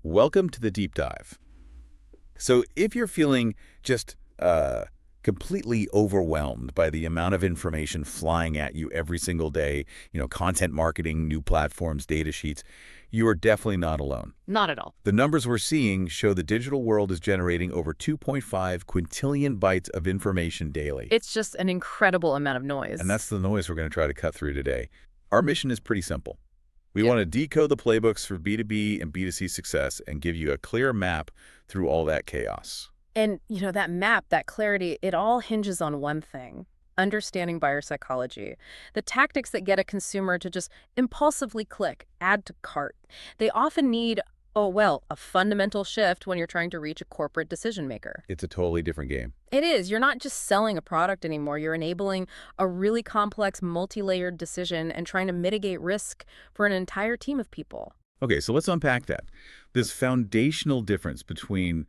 Welcome to the deep dive. So if you're feeling just completely overwhelmed by the amount of information flying at you every single day, content marketing, new platforms, data sheets, you are definitely not alone. Not at all. The numbers we're seeing show the digital world is generating over 2.5 quintillion bytes of information daily. It's just an incredible amount of noise. And that's the noise we're going to try to cut through today. Our mission is pretty simple. We want to decode the playbooks for B2B and B2C success and give you a clear map through all that chaos. And, that map, that clarity, it all hinges on one thing: understanding buyer psychology. The tactics that get a consumer to just impulsively click, add to cart. They often need, a fundamental shift when you're trying to reach a corporate decision maker. It's a totally different game. It is. You're not just selling a product anymore. You're enabling a really complex, multi-layered decision and trying to mitigate risk for an entire team of people. Okay, so let's unpack that. This foundational difference between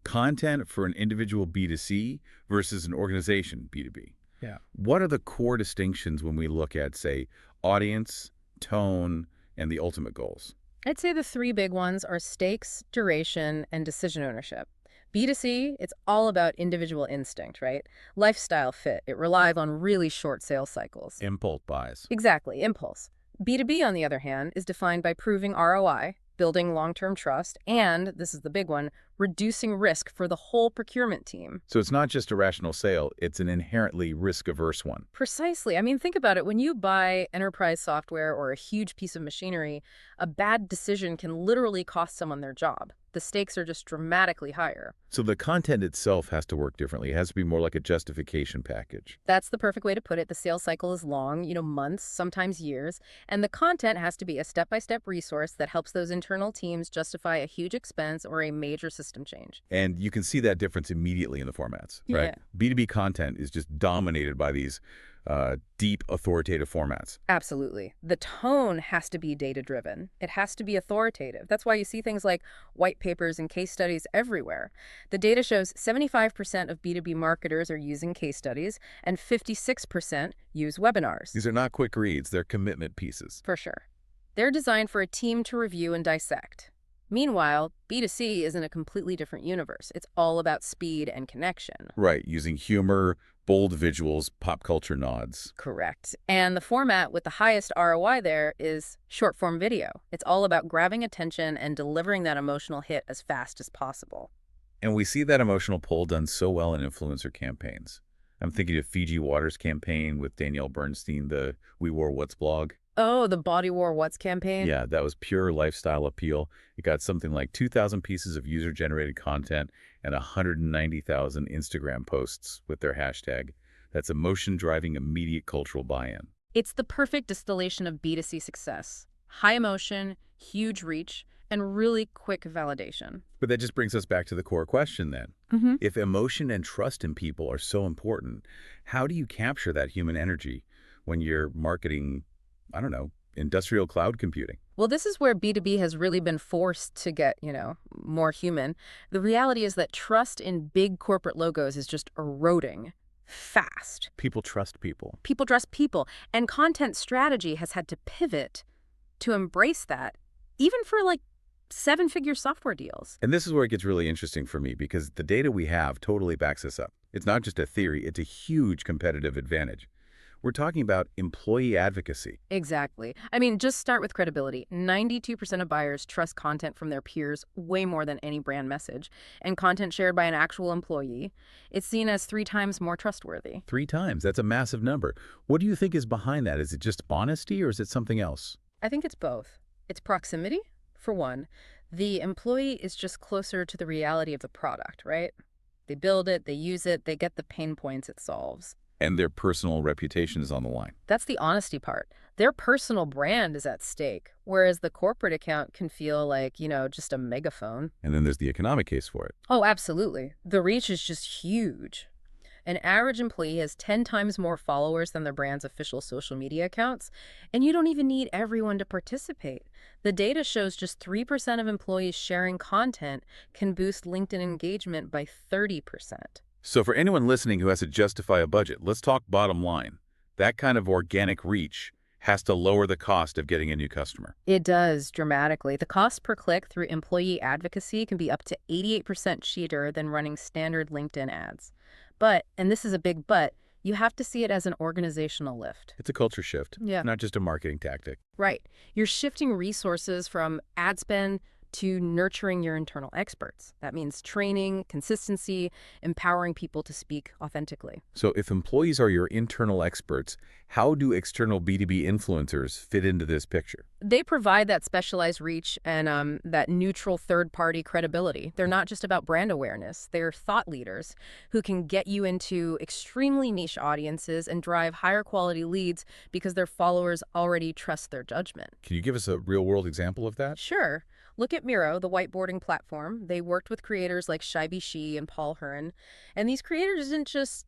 content for an individual B2C versus an organization B2B. Yeah. What are the core distinctions when we look at, say, audience, tone, and the ultimate goals? I'd say the three big ones are stakes, duration, and decision ownership. B2C, it's all about individual instinct, right? Lifestyle fit. It relies on really short sales cycles. Impulse buys. Exactly, impulse. B2B, on the other hand, is defined by proving ROI, building long-term trust, and, this is the big one, reducing risk for the whole procurement team. So it's not just a rational sale, it's an inherently risk-averse one. Precisely. Think about it. When you buy enterprise software or a huge piece of machinery, a bad decision can literally cost someone their job. The stakes are just dramatically higher. So the content itself has to work differently. It has to be more like a justification package. That's the perfect way to put it. The sales cycle is long, months, sometimes years, and the content has to be a step-by-step resource that helps those internal teams justify a huge expense or a major system change. And you can see that difference immediately in the formats, right? Yeah. B2B content is just dominated by these deep, authoritative formats. Absolutely. The tone has to be data-driven. It has to be authoritative. That's why you see things like white papers and case studies everywhere. The data shows 75% of B2B marketers are using case studies, and 56% use webinars. These are not quick reads, they're commitment pieces. For sure. They're designed for a team to review and dissect. Meanwhile, B2C is in a completely different universe. It's all about speed and connection. Right, using humor, bold visuals, pop culture nods. Correct. And the format with the highest ROI there is short-form video. It's all about grabbing attention and delivering that emotional hit as fast as possible. And we see that emotional pull done so well in influencer campaigns. I'm thinking of Fiji Water's campaign with Danielle Bernstein, the We Wore What's blog. Oh, the Body Wore What's campaign? Yeah, that was pure lifestyle appeal. It got something like 2,000 pieces of user-generated content and 190,000 Instagram posts with their hashtag. That's emotion driving immediate cultural buy-in. It's the perfect distillation of B2C success. High emotion, huge reach, and really quick validation. But that just brings us back to the core question then. If emotion and trust in people are so important, how do you capture that human energy when you're marketing, industrial cloud computing? Well, this is where B2B has really been forced to get, more human. The reality is that trust in big corporate logos is just eroding fast. People trust people. People trust people. And content strategy has had to pivot to embrace that, even for seven-figure software deals. And this is where it gets really interesting for me because the data we have totally backs us up. It's not just a theory, it's a huge competitive advantage. We're talking about employee advocacy. Exactly. Just start with credibility. 92% of buyers trust content from their peers way more than any brand message. And content shared by an actual employee, it's seen as 3 times more trustworthy. 3 times. That's a massive number. What do you think is behind that? Is it just honesty or is it something else? I think it's both. It's proximity, for one. The employee is just closer to the reality of the product, right? They build it, they use it, they get the pain points it solves. And their personal reputation is on the line. That's the honesty part. Their personal brand is at stake, whereas the corporate account can feel like, just a megaphone. And then there's the economic case for it. Oh, absolutely. The reach is just huge. An average employee has 10 times more followers than their brand's official social media accounts, and you don't even need everyone to participate. The data shows just 3% of employees sharing content can boost LinkedIn engagement by 30%. So for anyone listening who has to justify a budget, let's talk bottom line. That kind of organic reach has to lower the cost of getting a new customer. It does dramatically. The cost per click through employee advocacy can be up to 88% cheaper than running standard LinkedIn ads. But, and this is a big but, you have to see it as an organizational lift. It's a culture shift, Yeah. not just a marketing tactic. Right. You're shifting resources from ad spend to nurturing your internal experts. That means training, consistency, empowering people to speak authentically. So if employees are your internal experts, how do external B2B influencers fit into this picture? They provide that specialized reach and that neutral third-party credibility. They're not just about brand awareness. They're thought leaders who can get you into extremely niche audiences and drive higher quality leads because their followers already trust their judgment. Can you give us a real-world example of that? Sure. Look at Miro, the whiteboarding platform. They worked with creators like Shaibi Shi and Paul Hearn. And these creators didn't just,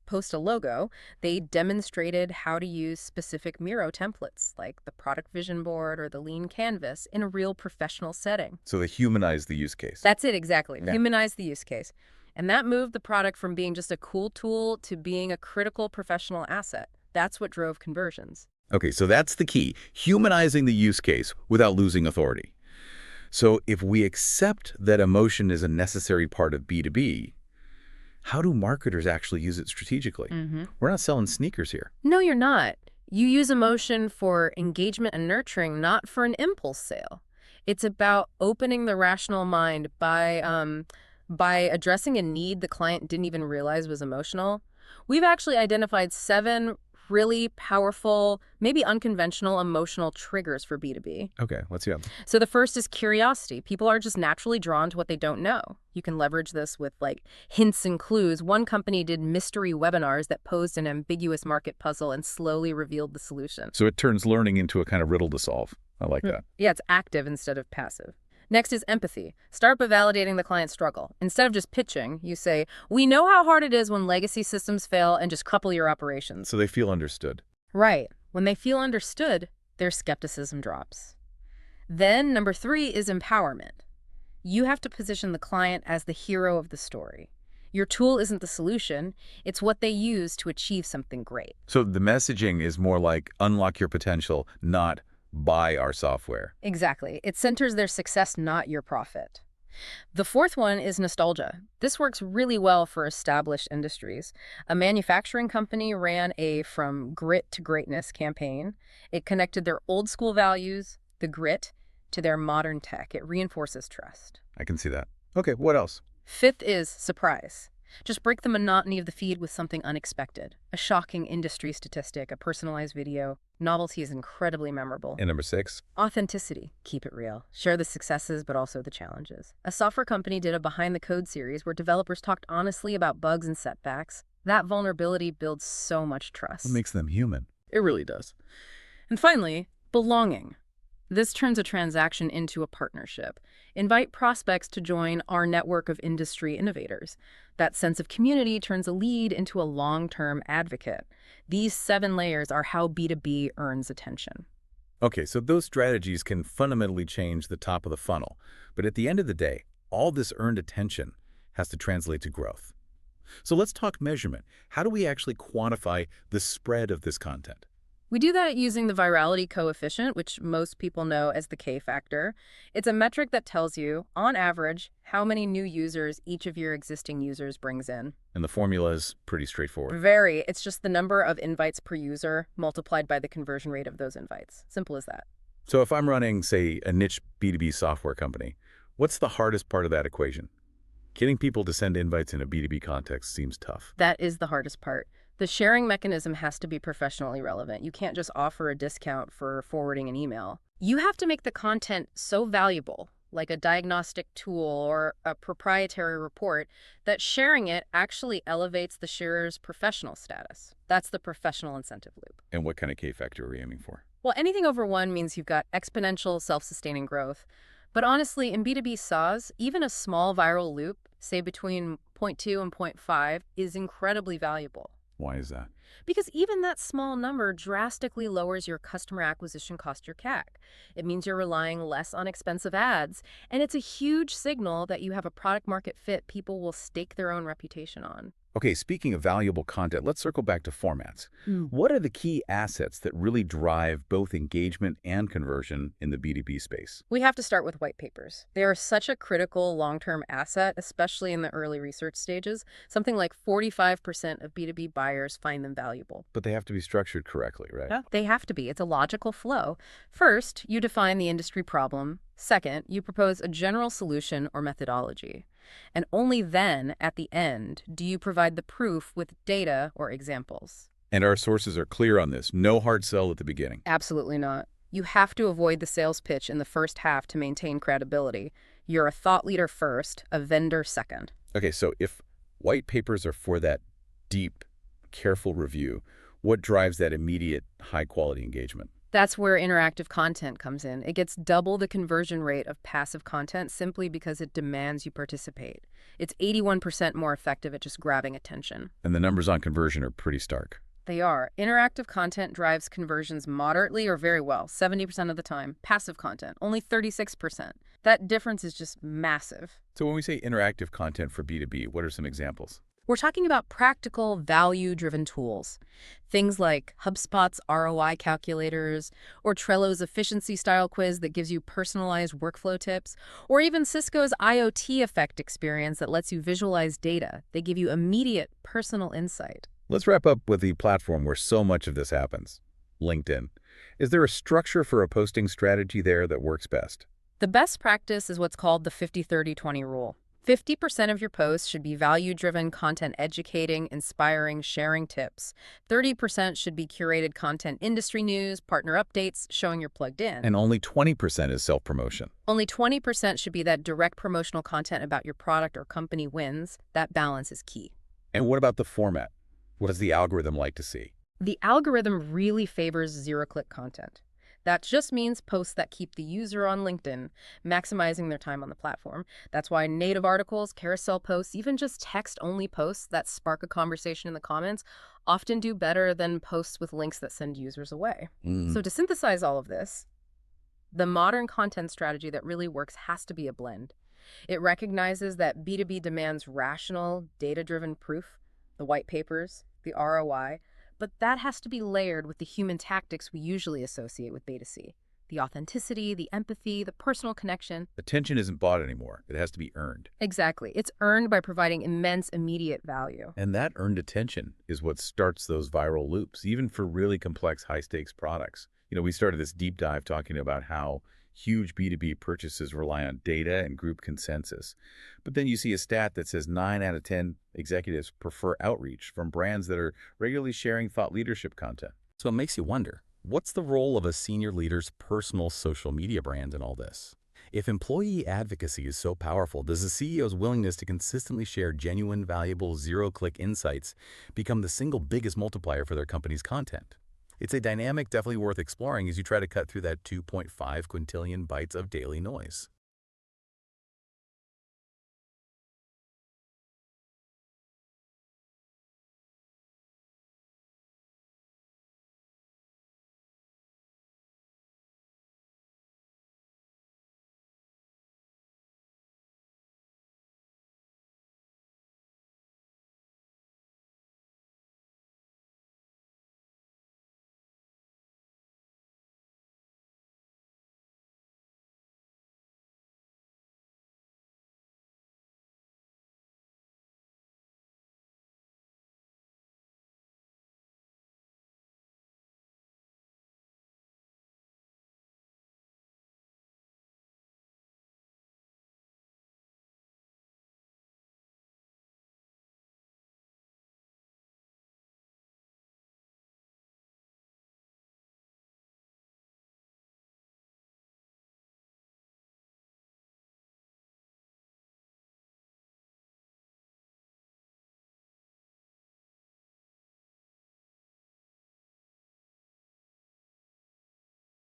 post a logo. They demonstrated how to use specific Miro templates, like the product vision board or the lean canvas, in a real professional setting. So they humanize the use case. That's it, exactly. Yeah. Humanize the use case. And that moved the product from being just a cool tool to being a critical professional asset. That's what drove conversions. Okay, so that's the key, humanizing the use case without losing authority. So if we accept that emotion is a necessary part of B2B, how do marketers actually use it strategically? We're not selling sneakers here. No, you're not. You use emotion for engagement and nurturing, not for an impulse sale. It's about opening the rational mind by addressing a need the client didn't even realize was emotional. We've actually identified 7 really powerful, maybe unconventional emotional triggers for B2B. Okay, let's see. So the first is curiosity. People are just naturally drawn to what they don't know. You can leverage this with hints and clues. One company did mystery webinars that posed an ambiguous market puzzle and slowly revealed the solution. So it turns learning into a kind of riddle to solve. I like that. Yeah, it's active instead of passive. Next is empathy. Start by validating the client's struggle. Instead of just pitching, you say, we know how hard it is when legacy systems fail, and just couple your operations. So they feel understood. Right. When they feel understood, their skepticism drops. Then number 3 is empowerment. You have to position the client as the hero of the story. Your tool isn't the solution. It's what they use to achieve something great. So the messaging is more like unlock your potential, not buy our software. Exactly. It centers their success, not your profit. The fourth one is nostalgia. This works really well for established industries. A manufacturing company ran a From Grit to Greatness campaign. It connected their old school values, the grit, to their modern tech. It reinforces trust. I can see that. Okay, what else? Fifth is surprise. Just break the monotony of the feed with something unexpected. A shocking industry statistic, a personalized video. Novelty is incredibly memorable. And number 6? Authenticity. Keep it real. Share the successes, but also the challenges. A software company did a Behind the Code series where developers talked honestly about bugs and setbacks. That vulnerability builds so much trust. What makes them human? It really does. And finally, belonging. This turns a transaction into a partnership. Invite prospects to join our network of industry innovators. That sense of community turns a lead into a long-term advocate. These 7 layers are how B2B earns attention. Okay, so those strategies can fundamentally change the top of the funnel. But at the end of the day, all this earned attention has to translate to growth. So let's talk measurement. How do we actually quantify the spread of this content? We do that using the virality coefficient, which most people know as the K factor. It's a metric that tells you, on average, how many new users each of your existing users brings in. And the formula is pretty straightforward. Very. It's just the number of invites per user multiplied by the conversion rate of those invites. Simple as that. So if I'm running, say, a niche B2B software company, what's the hardest part of that equation? Getting people to send invites in a B2B context seems tough. That is the hardest part. The sharing mechanism has to be professionally relevant. You can't just offer a discount for forwarding an email. You have to make the content so valuable, like a diagnostic tool or a proprietary report, that sharing it actually elevates the sharer's professional status. That's the professional incentive loop. And what kind of K factor are we aiming for? Well, anything over 1 means you've got exponential self-sustaining growth. But honestly, in B2B SaaS, even a small viral loop, say between 0.2 and 0.5, is incredibly valuable. Why is that? Because even that small number drastically lowers your customer acquisition cost, your CAC. It means you're relying less on expensive ads, and it's a huge signal that you have a product market fit people will stake their own reputation on. Okay, speaking of valuable content, let's circle back to formats. What are the key assets that really drive both engagement and conversion in the B2B space? We have to start with white papers. They are such a critical long-term asset, especially in the early research stages. Something like 45% of B2B buyers find them valuable. But they have to be structured correctly, right? Yeah, they have to be. It's a logical flow. First, you define the industry problem. Second, you propose a general solution or methodology. And only then, at the end, do you provide the proof with data or examples. And our sources are clear on this. No hard sell at the beginning. Absolutely not. You have to avoid the sales pitch in the first half to maintain credibility. You're a thought leader first, a vendor second. Okay, so if white papers are for that deep, careful review, what drives that immediate, high-quality engagement? That's where interactive content comes in. It gets double the conversion rate of passive content simply because it demands you participate. It's 81% more effective at just grabbing attention. And the numbers on conversion are pretty stark. They are. Interactive content drives conversions moderately or very well, 70% of the time. Passive content, only 36%. That difference is just massive. So when we say interactive content for B2B, what are some examples? We're talking about practical, value-driven tools. Things like HubSpot's ROI calculators, or Trello's efficiency-style quiz that gives you personalized workflow tips, or even Cisco's IoT effect experience that lets you visualize data. They give you immediate, personal insight. Let's wrap up with the platform where so much of this happens, LinkedIn. Is there a structure for a posting strategy there that works best? The best practice is what's called the 50-30-20 rule. 50% of your posts should be value-driven content educating, inspiring, sharing tips. 30% should be curated content industry news, partner updates, showing you're plugged in. And only 20% is self-promotion. Only 20% should be that direct promotional content about your product or company wins. That balance is key. And what about the format? What does the algorithm like to see? The algorithm really favors zero-click content. That just means posts that keep the user on LinkedIn, maximizing their time on the platform. That's why native articles, carousel posts, even just text-only posts that spark a conversation in the comments often do better than posts with links that send users away. So to synthesize all of this, the modern content strategy that really works has to be a blend. It recognizes that B2B demands rational, data-driven proof, the white papers, the ROI, but that has to be layered with the human tactics we usually associate with B2C. The authenticity, the empathy, the personal connection. Attention isn't bought anymore. It has to be earned. Exactly. It's earned by providing immense immediate value. And that earned attention is what starts those viral loops, even for really complex, high-stakes products. We started this deep dive talking about how huge B2B purchases rely on data and group consensus. But then you see a stat that says 9 out of 10 executives prefer outreach from brands that are regularly sharing thought leadership content. So it makes you wonder, what's the role of a senior leader's personal social media brand in all this? If employee advocacy is so powerful, does the CEO's willingness to consistently share genuine, valuable, zero-click insights become the single biggest multiplier for their company's content? It's a dynamic definitely worth exploring as you try to cut through that 2.5 quintillion bytes of daily noise.